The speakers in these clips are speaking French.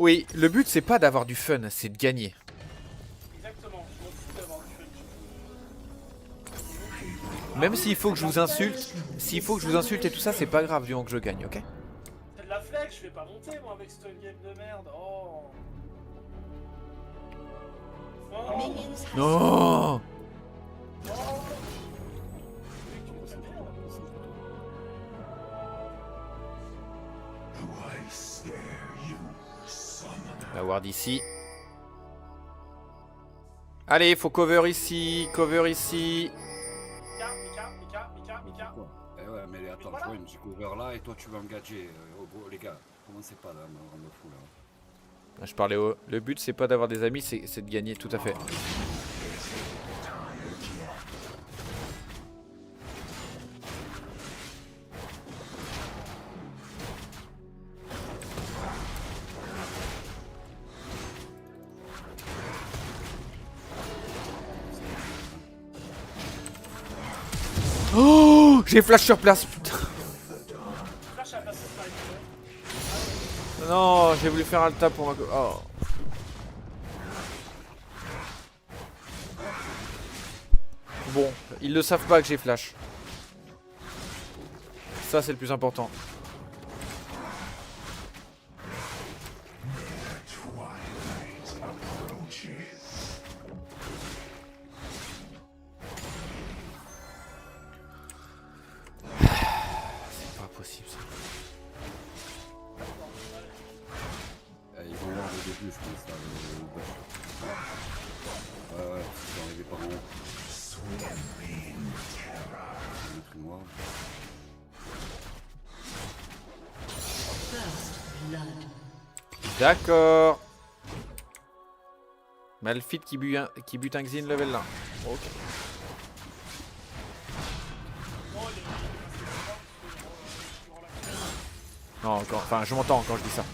Oui, le but c'est pas d'avoir du fun, c'est de gagner. Exactement, je m'en fous d'avoir du fun. Même s'il faut que je vous insulte, s'il faut que je vous insulte et tout ça, c'est pas grave du moment que je gagne, ok? C'est de la flex, je vais pas monter moi avec ce game de merde. Oh. Oh. Minions have Non. On va voir d'ici. Allez, faut cover ici, cover ici. Mika. Quoi Eh ouais, mais attends, voilà. je vois une petite cover là et toi tu vas me gadger. Oh, gros, les gars, commencez pas là, me rendre fou là. Je parlais haut. Le but c'est pas d'avoir des amis, c'est de gagner, tout à fait. Oh, j'ai flash sur place, putain. Flash à la place de Spike. Non, j'ai voulu faire un tap pour ma... Oh. Bon, ils ne savent pas que j'ai flash. Ça c'est le plus important. C'est pas possible ça. Ils vont voir au début, je pense, là, le buff. Ouais, ils sont arrivés par en haut. Le truc noir. first blood. D'accord. Malphite qui bute un Xin level 1. Ok. Non, encore, enfin je m'entends quand je dis ça.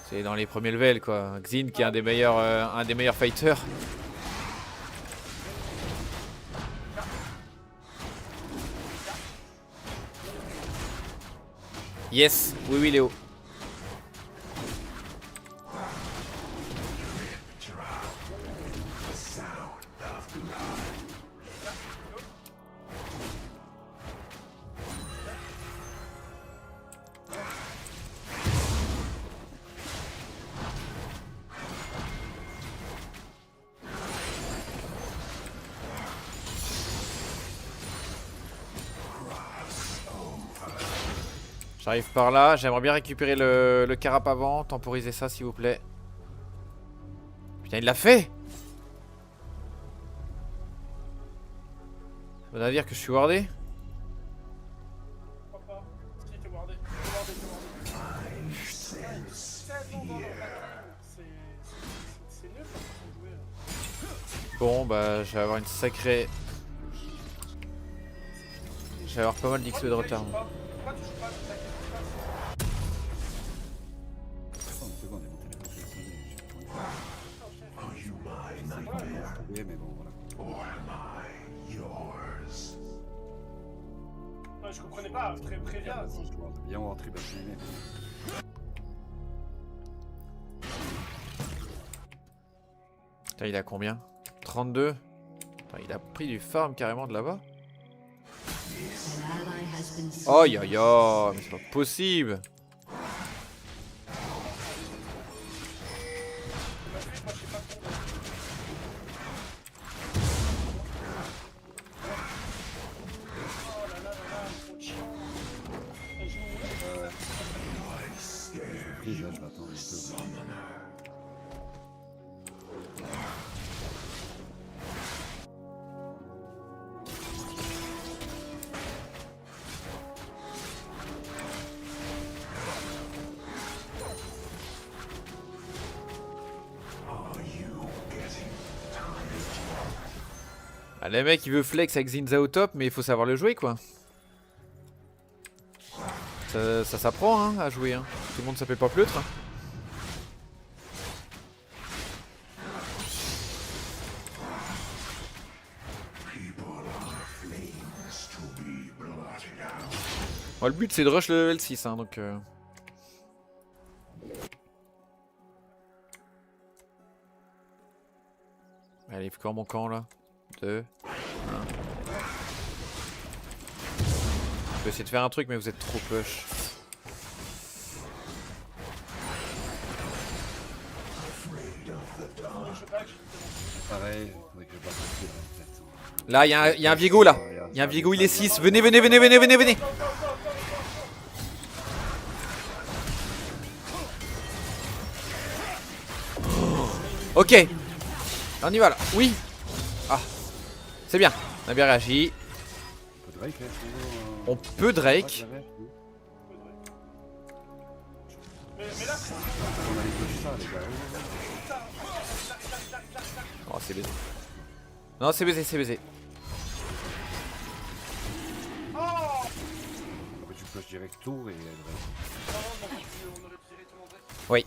C'est dans les premiers levels quoi. Xin qui est un des meilleurs fighters. Yes, oui Léo. J'arrive par là, j'aimerais bien récupérer le carap avant, temporiser ça s'il vous plaît. Putain il l'a fait. Ça veut dire que je suis wardé. Pourquoi pas? Si, t'es wardé. C'est nul comme façon de jouer. Bon bah je vais avoir une sacrée... Je vais avoir pas mal d'XP de retard. Pourquoi tu joues pas? Attends une seconde, ils vont téléporter la sonnerie, j'ai plus trouvé, mais bon, voilà. Ouais, je comprenais pas, préviens. Viens voir Tribal Planet. Putain il a combien? 32. Putain, il a pris du farm carrément de là-bas. An ally has been slain. Oh ya ya, mais c'est pas possible. Prise, là, je l'attends un peu. Ah, le mec il veut flex avec Zinza au top, mais il faut savoir le jouer quoi. Ça s'apprend hein, à jouer. Hein. Tout le monde s'appelle pas pleutre. Hein. Bon, le but c'est de rush le level 6 hein, donc Allez, quand mon camp là 2, 1. Je peux essayer de faire un truc, mais vous êtes trop push. Pareil, faudrait que je batte le pied, peut-être. Là, il y a un Viego là. Il y a un Viego, il est 6. Venez, venez, venez, venez, venez, venez. Ok. On y va là. Oui. Ah. C'est bien. On a bien réagi. On peut Drake, hein, On peut Drake. Mais là, On a les deux ça, les gars. Oh, c'est baisé. Non, c'est baisé, c'est baisé. Après, tu pushes direct tour et Drake. Oui.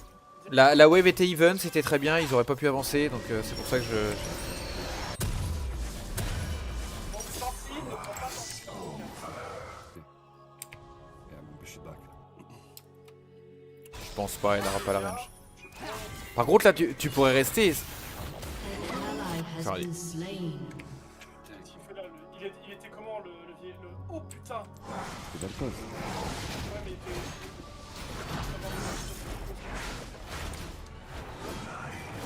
La wave était even, c'était très bien, ils auraient pas pu avancer, donc c'est pour ça que je... Et elle m'empêche de back. Je pense pas, il n'aura pas la range. Par contre là, tu pourrais rester. An ally has Sorry. been slain. il était comment le vieil. Oh putain! C'est belle pause. Ouais, mais il était.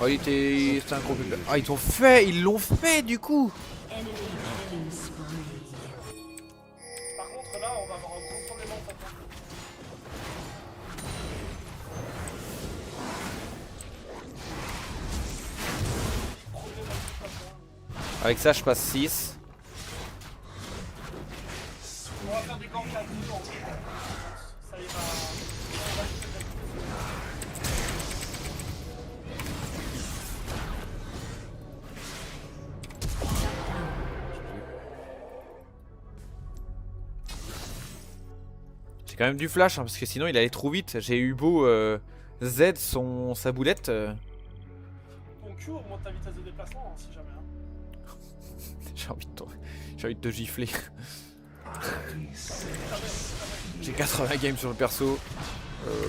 Oh, il était... C'était un gros pub. Ah, ils l'ont fait du coup. Enemy killing spree. Par contre, là, on va avoir un gros problème en fait. Avec ça, je passe 6. On va faire des gangs à 10 ans. Ça ira. J'ai quand même du flash, hein, parce que sinon il allait trop vite. J'ai eu beau Z sa boulette. Ton Q augmente ta vitesse de déplacement, hein, si jamais. Hein. J'ai envie de te gifler. J'ai 80 games sur le perso.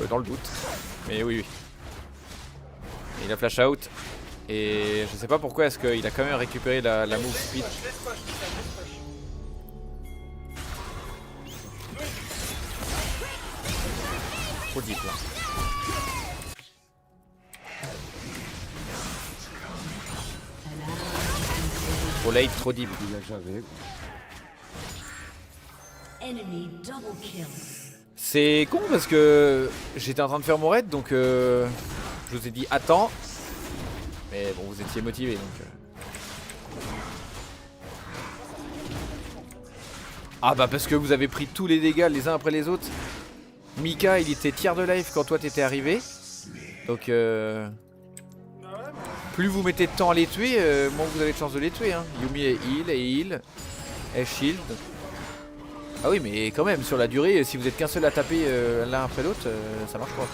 Dans le doute. Mais oui, oui. Et il a flash out. Et je sais pas pourquoi est-ce qu'il a quand même récupéré la move speed. Laisse push, Mika, laisse push. Trop deep là. Trop late, trop deep. Il a j'avais. Enemy double kill. C'est con parce que j'étais en train de faire mon raid, donc je vous ai dit attends. Mais bon, vous étiez motivé donc. Ah bah parce que vous avez pris tous les dégâts les uns après les autres. Mika il était tiers de life quand toi t'étais arrivé. Donc plus vous mettez de temps à les tuer, moins vous avez de chance de les tuer. Hein. Yumi est heal, est shield. Ah oui mais quand même sur la durée, si vous êtes qu'un seul à taper l'un après l'autre, ça marche pas.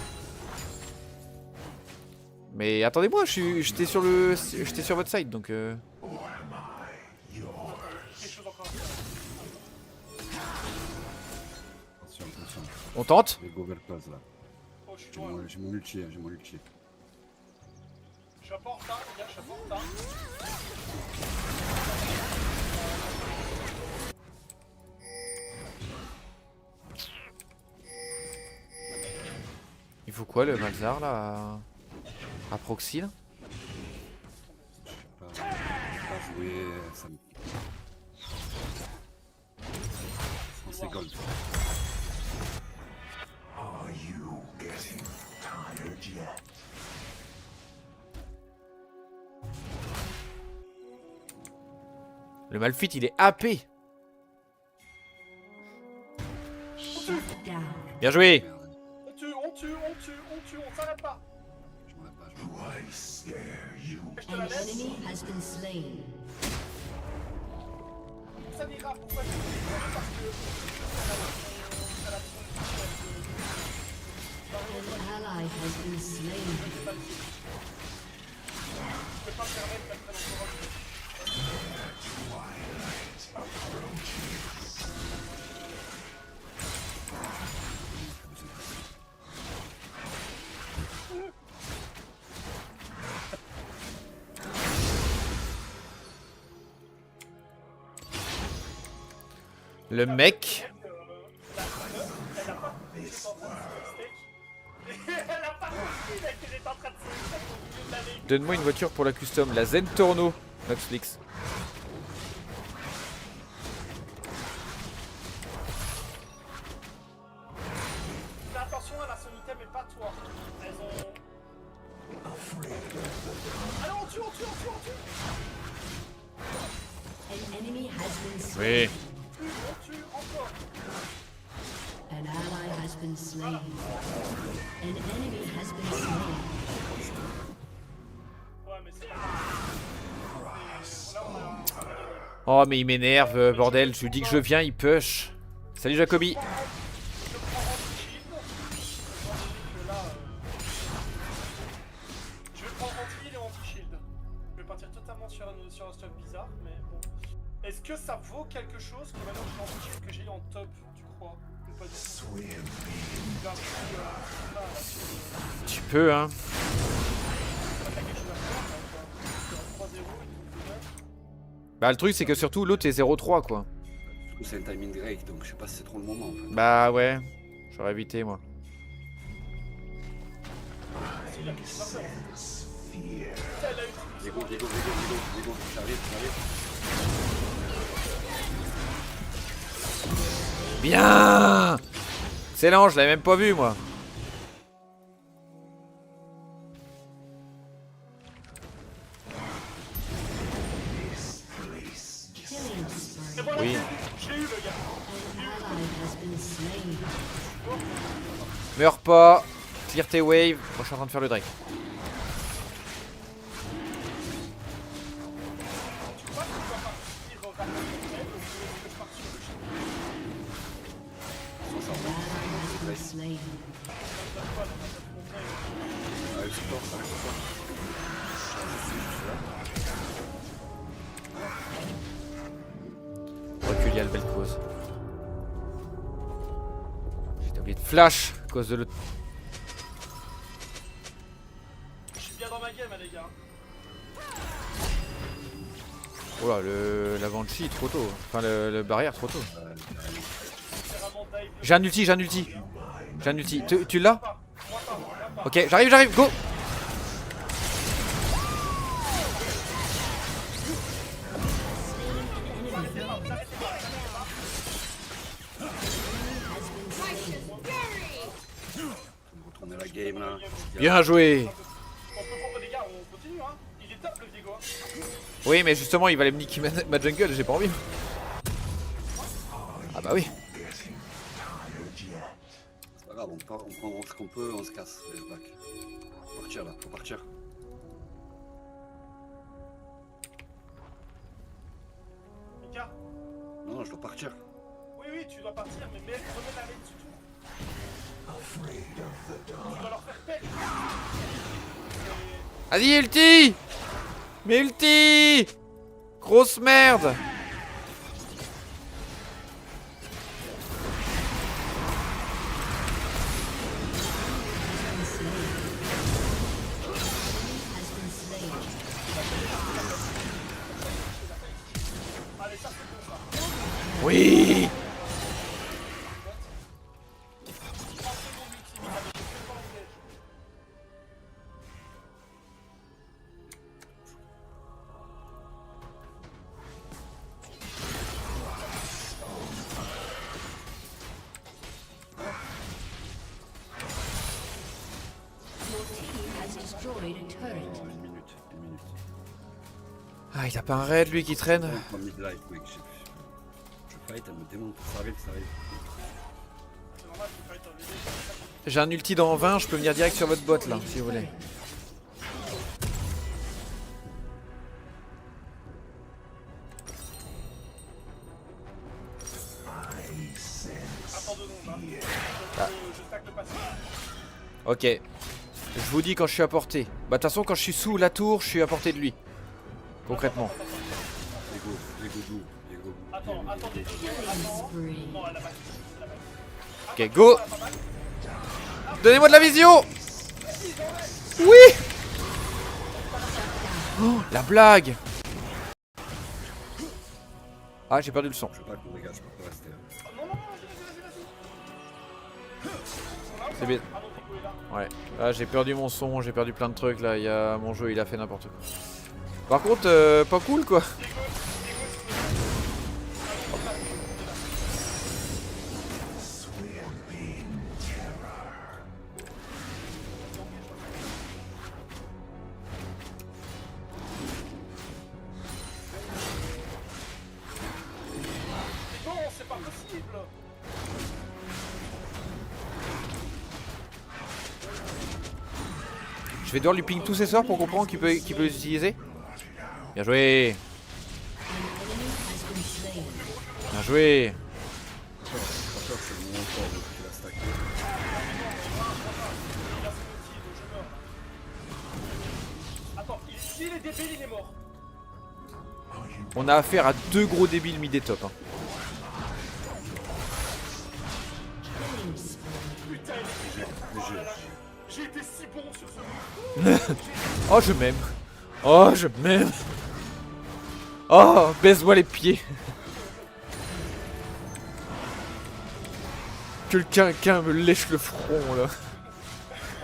Mais attendez-moi, j'étais sur votre side donc. Quelque chose encore. Attention, attention. On tente. Les go vers pause là. Oh, je suis J'ai loin. mon ulti, j'ai mon ulti. Je suis un peu en retard, les gars, je suis un peu en retard. Il faut quoi le Malzar là à proxy là? Je sais pas jouer, ça me. C'est gold. Le Malfit il est AP. Shut down. Bien joué. Merde, On tue, on s'arrête pas. je m'en ai pas. Je m'en ai pas. Je te An la laisse. enemy has been slain. Ça n'ira, pourquoi je te dis parce que. An ally has been slain. Je peux pas me permettre d'être très longtemps. Le mec. Elle a pas compris que j'étais en train de faire le steak. Elle a pas compris mec, que j'étais en train de faire le steak au milieu de la ligne. Donne-moi une voiture pour la custom. La Zen Torno. Netflix. Fais attention, elle a son item et pas toi. Elles ont... Allez, on tue. An enemy has been slain. Oui. On tue encore. An ally has been slain. An enemy has been slain. Ouais, mais c'est... Là, on a... Oh mais il m'énerve, bordel. Je lui dis que je viens, il push. Salut Jacobi. Je vais prendre anti-heal et anti-shield. Je vais partir totalement sur un stuff bizarre, mais bon. Est-ce que ça vaut quelque chose que maintenant que j'ai anti-shield que j'ai en top, tu crois? Ou pas du tout? Là, Tu peux hein. t'as quelque chose à faire, là, 3-0 et tout. Bah le truc c'est que surtout l'autre est 0-3 quoi. Du coup, c'est un timing break, donc je sais pas si c'est trop le moment. En fait. Bah ouais. J'aurais évité moi. Diego, j'arrive. Bien. Excellent, je l'avais même pas vu moi. Killing spree. Oui. Je l'ai eu, le gars. An ally has been slain. Meurs pas. Clear tes waves. Moi je suis en train de faire le Drake. Tu crois que tu dois partir au Valkyrie ou que je parte sur le shield? An ally has been slain. Avec support. Recule, y'a le belle cause. J'ai oublié de flash à cause de l'autre. Je suis bien dans ma game, les gars. Oh là, la Banshee trop tôt. Enfin, le barrière trop tôt. C'est vraiment dive. J'ai un ulti. J'ai un ulti. Tu l'as? Ok, j'arrive, go! Retourner la game là. Bien joué! On peut, les gars, on continue, hein. Il est top, le Diego. Oui, mais justement, il va aller me niquer ma jungle, j'ai pas envie. Ah bah oui. C'est pas grave, on prend ce qu'on peut, on se casse. Allez, back. Faut partir là, faut partir. Mika? Non, je dois partir. Oui, tu dois partir, mais remets la lane surtout. Tu dois leur faire pète. Vas-y, ulti! Mais ulti! Grosse merde! Oui! Has destroyed a turret. Oh, une minute. Ah, il a pas un raid lui qui traîne? Pas mid-life, mec. Je fight, elle me démonte. Ça arrive. C'est normal, tu peux être obligé. J'ai un ulti dans 20, je peux venir direct sur votre bot là, si vous voulez. Attends 2 secondes, hein. Je stack le passif. Ok. Je vous dis quand je suis à portée. Bah de toute façon quand je suis sous la tour, je suis à portée de lui. Concrètement. Lego. Attends, attendez 2 secondes. Attends. Spree. Non, elle a pas. Ok, go! Donnez-moi de la vision! Oui! Oh, la blague! Ah, j'ai perdu le son. Je sais pas qu'on regarde, je peux pas rester. Oh, non, non, non, vas-y. C'est bien. Ah non, Rico est là. Ouais. Là, j'ai perdu mon son, j'ai perdu plein de trucs. Là, il y a mon jeu, il a fait n'importe quoi. Par contre, pas cool quoi. Non, c'est pas possible. Je vais devoir lui ping tous ses sorts pour comprendre qu'il peut les utiliser. Bien joué. Bien joué. Franchement, c'est le moment fort où tu l'as stacké. Attends, s'il est débile, il est mort. On a affaire à deux gros débiles mid et top. Hein. Putain, il est Léger. J'ai été si bon sur ce move. Oh, je m'aime. Oh, je m'aime. Oh, baisse-moi les pieds. Que quelqu'un me lèche le front là.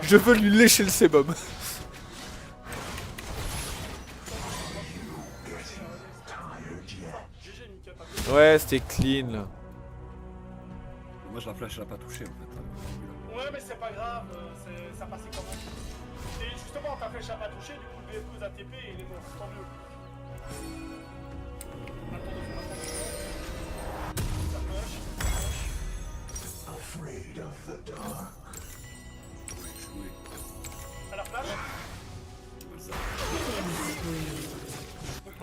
Je veux lui lécher le sébum. GG, Mika, t'as fait. Ouais, c'était clean là. Moi, je la flash, elle a pas touché en fait. Ouais, mais c'est pas grave, ça passait quand même. Et justement, ta flèche a pas touché, du coup, le BF2 a TP et il est mort. Tant mieux. Ça push. À la flash.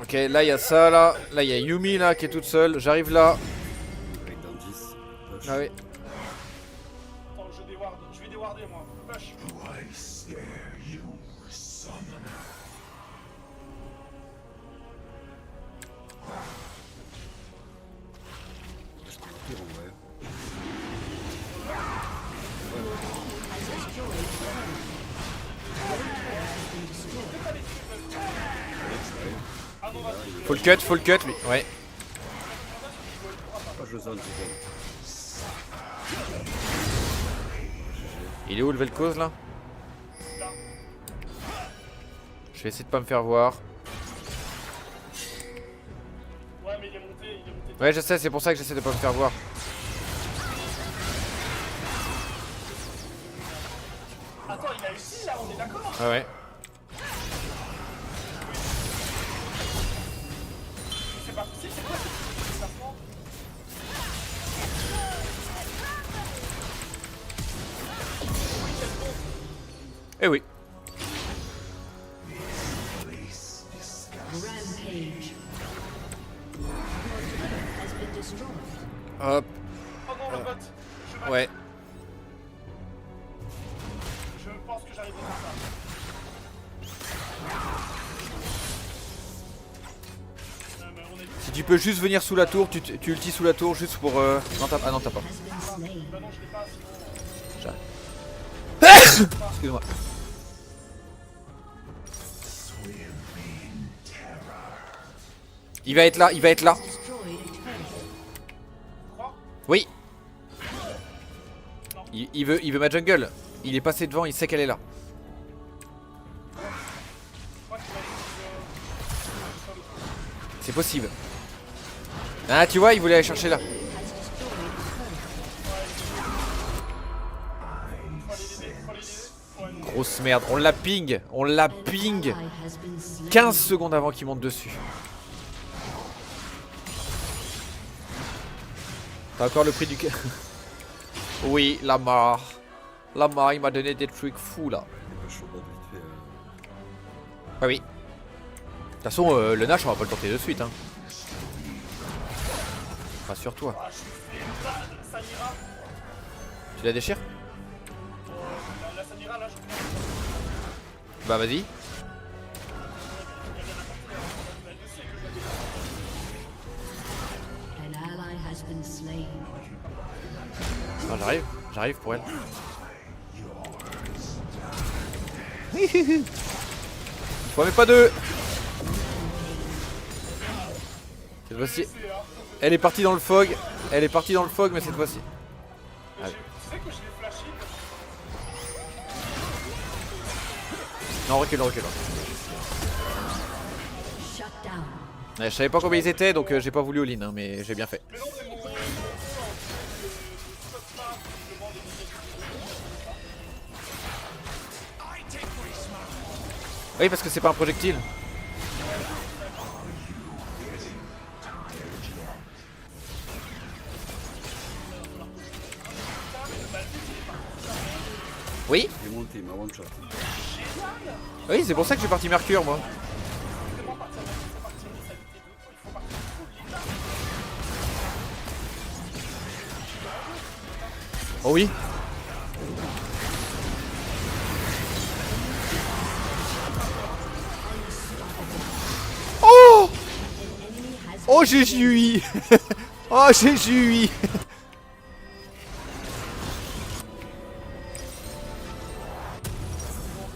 Ok, là il y a ça là. Là il y a Yumi là qui est toute seule. J'arrive là. Avec dans 10. Push. Ah oui. Attends, je vais déwarder moi. Push. Je peux partir en vrai. Full cut lui. Ouais. Pas je zone, je zone. Il est où le Vel'Koz là? Je vais essayer de pas me faire voir. Ouais, mais il est monté. Ouais, je sais, c'est pour ça que j'essaie de pas me faire voir. Attends, il a réussi là, on est d'accord? Ah ouais. C'est pas possible, c'est quoi ce déplacement? Eh oui. Rampage. Has been destroyed. Hop. Oh non, le bot. Je back. Ouais. Je pense que j'arrive à faire ça. Mais on est... Si tu peux juste venir sous la tour, tu ultis sous la tour juste pour... Non, t'as... Ah non, t'as pas. Has been slain. Bah non, je l'ai pas, sinon... Excuse-moi. Il va être là, il va être là. Destroyed a turret. Tu crois? Oui. Il veut ma jungle. Il est passé devant, il sait qu'elle est là. Je crois qu'il va essayer de... C'est possible. Ah, tu vois, il voulait aller chercher là. Has destroyed a turret. Faut aller l'aider. Ouais, non. Grosse merde, on la ping. On la An ping. ally has been slain. 15 secondes avant qu'il monte dessus. T'as encore le prix du... Oui, Lamar. Lamar, il m'a donné des trucs fous là. Il est pas chaud vite fait. Ah oui. De toute façon, le Nash, on va pas le tenter de suite. Hein. Rassure-toi. Ah, je suis fait bad. Samira. Tu la déchires? La Samira, là, je... Bah vas-y. Elle le sait que je l'ai. An ally has been slain. Ah, j'arrive pour elle. Fois mais pas deux. Cette fois-ci, C'est, hein. Elle est partie dans le fog. Elle est partie dans le fog, mais cette fois-ci. Mais tu sais que je l'ai flashé Non, recule, recule. Shut down. Ouais, je savais pas combien ils étaient, donc j'ai pas voulu all-in, hein, mais j'ai bien fait. Mais non, c'est mon spot smart qui demande des Oui, parce que c'est pas un projectile. Oui, J'ai monté ma one shot. oui, c'est pour ça que j'ai parti Mercure, moi. Oh oui. Oh, oh j'ai joui. Oh j'ai joui.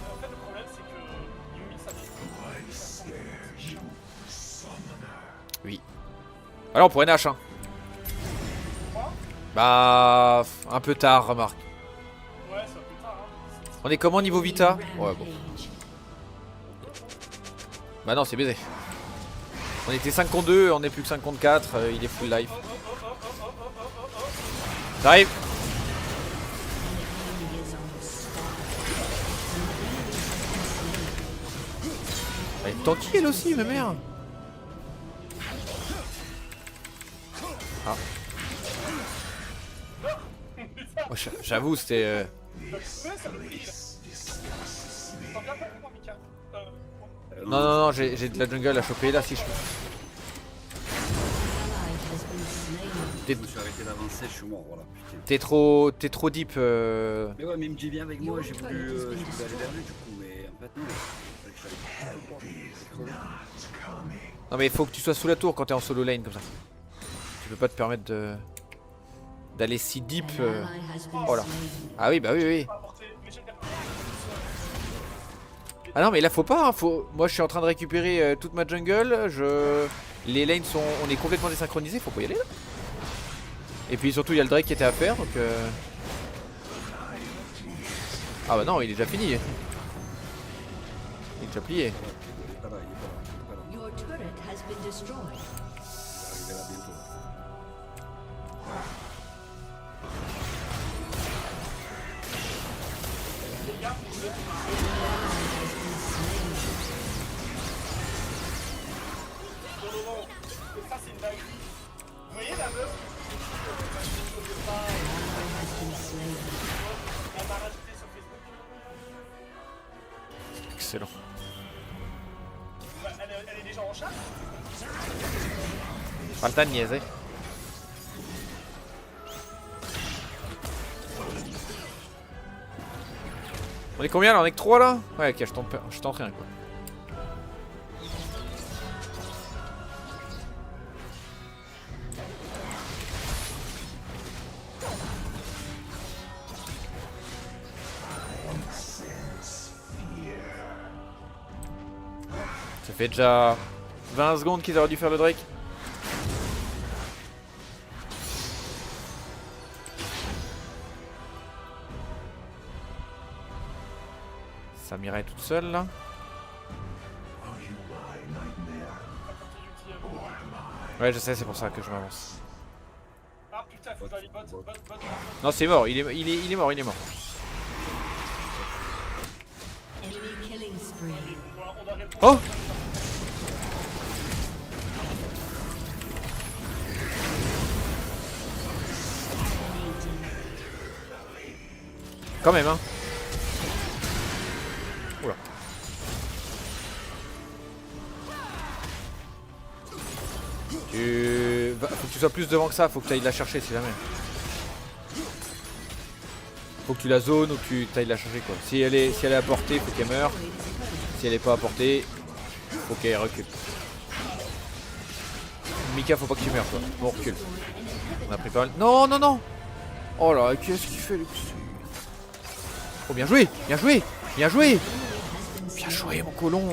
En fait, le problème, c'est que Yumi, ça Oui. Alors on pourrait Nash, hein. Bah un peu tard, remarque. Ouais, c'est un peu tard, hein. On est comment niveau Vita? Ouais bon. Rampage. Bah non, c'est baisé. On était 5 contre 2, on est plus que 5 contre 4, il est full life. J'arrive. Enemy is unstoppable. Elle est tanky elle aussi, ma mère. Ah. Oh, j'avoue, c'était. Ouais, ça me brille. T'en viens pas pour moi, Mika. Non, non, non, j'ai de la jungle à choper là si je. Ally has been slain. Je me suis arrêté d'avancer, je suis mort, voilà. Putain. T'es trop deep. Mais ouais, mais il me dit viens avec moi, j'ai voulu aller vers lui du coup, mais en fait non. Non mais il faut que tu sois sous la tour quand t'es en solo lane comme ça. Tu peux pas te permettre de d'aller si deep. An ally has been Oh là. slain. Ah oui, bah oui, oui. Mais j'ai Ah non mais là faut pas, hein, faut. Moi je suis en train de récupérer toute ma jungle, les lanes sont. On est complètement désynchronisés, faut pas y aller là. Et puis surtout il y a le Drake qui était à faire donc Ah bah non il est déjà fini. Il est déjà plié. Il est pas là, il est pas là, il est pas là. Your turret has been destroyed. Il va arriver là bientôt. ça, c'est une dinguerie. Vous voyez la meuf Has been slain. Elle m'a rajouté sur Facebook. Excellent. Bah, elle est déjà en chasse. Pas le temps de niaiser. On est combien là? On est que 3 là? Ouais ok, je tente rien quoi. Ça fait déjà 20 secondes qu'ils auraient dû faire le Drake. Samira est toute seule là. Ouais je sais, c'est pour ça que je m'avance. Ah putain, faut que j'aille bot. Non c'est mort, il est mort, il est mort. Enemy killing spree. On a répondu. Oh! Quand même hein. Oula. Faut que tu sois plus devant que ça, faut que tu ailles la chercher si jamais. Faut que tu la zones ou que tu ailles la chercher quoi. Si elle est à portée, faut qu'elle meure. Si elle est pas à portée, faut qu'elle recule. Mika, faut pas que tu meurs toi. Bon, recule. On a pris pas mal. Non, non, non. Oh là, qu'est-ce qu'il fait le. Oh, bien joué, bien joué, bien joué. Bien joué, mon colon.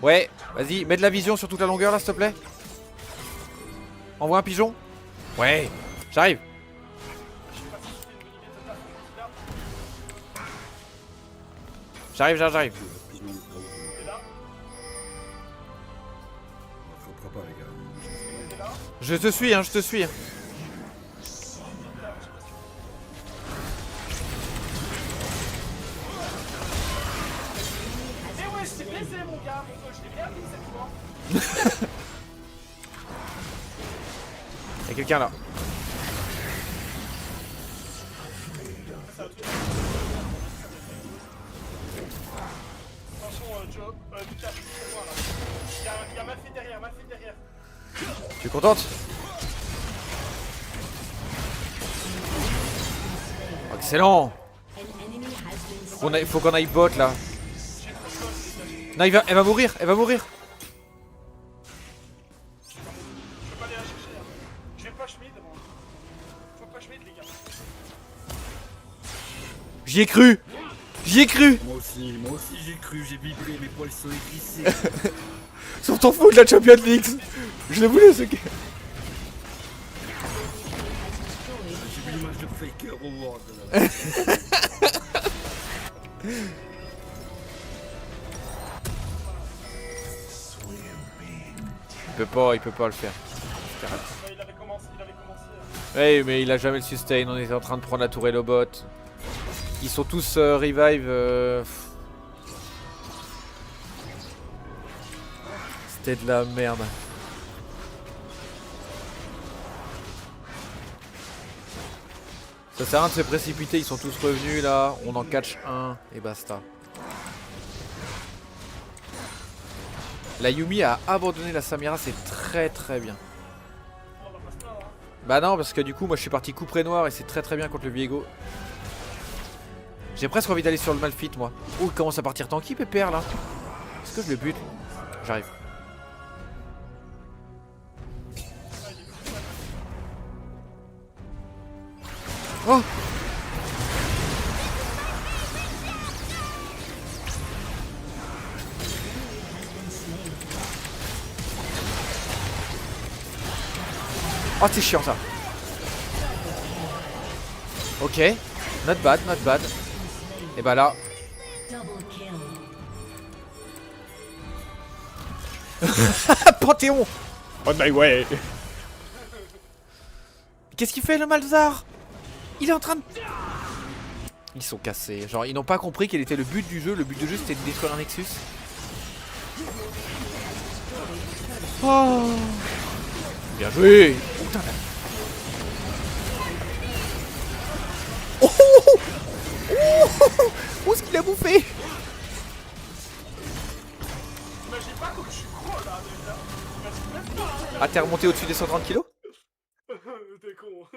Ouais, Vas-y, mets de la vision sur toute la longueur là, s'il te plaît. Envoie un pigeon. Ouais, j'arrive. Je sais pas si c'était une bonne idée de ta faute, là. J'arrive. T'es là, Faut pas, les gars. t'es là. Je te suis, hein, je te suis. Eh ouais, je t'ai baisé mon gars, je t'ai bien mis cette fois. Y'a quelqu'un là. Attention, Joe, Lucas, c'est moi là. Y'a Malphite derrière. Tu es contente? Excellent. An enemy has been slain. Faut qu'on aille bot là. Non, elle va mourir. Je peux pas aller la chercher. Hein. Je vais push mid, moi. Faut push mid, les gars. J'y ai cru. Moi aussi j'ai cru, j'ai vibré, mes poils sont hérissés. Sur ton fou de la Champions League. Je le voulais ce gars. J'ai vu l'image de Faker au World là. Il peut pas le faire. Il avait commencé. Ouais, mais il a jamais le sustain. On était en train de prendre la tourelle au bot. Ils sont tous revive. C'était de la merde. Ça sert à rien de se précipiter, ils sont tous revenus là. On en catch un et basta. La Yumi a abandonné la Samira, c'est très bien. On va pas se plaindre. Hein. Bah non, parce que du coup, moi je suis parti coup près noir et c'est très bien contre le Viego. J'ai presque envie d'aller sur le Malphite, moi. Oh, il commence à partir tanky, pépère là. Est-ce que je le bute? J'arrive. Oh! Oh, c'est chiant ça. Ok, not bad. Et bah là, Double kill. Panthéon. On my way. Qu'est-ce qu'il fait le Malzar? Il est en train de... Ils sont cassés. Genre, ils n'ont pas compris quel était le but du jeu. Le but du jeu, c'était de détruire un Nexus. Oh. Bien joué. Oh, putain, là. Oh, oh, ce qu'il a bouffé. T'imagines pas comme je suis gros là, déjà. T'imagines même pas. Ah, t'es remonté au-dessus des 130 kilos? T'es con.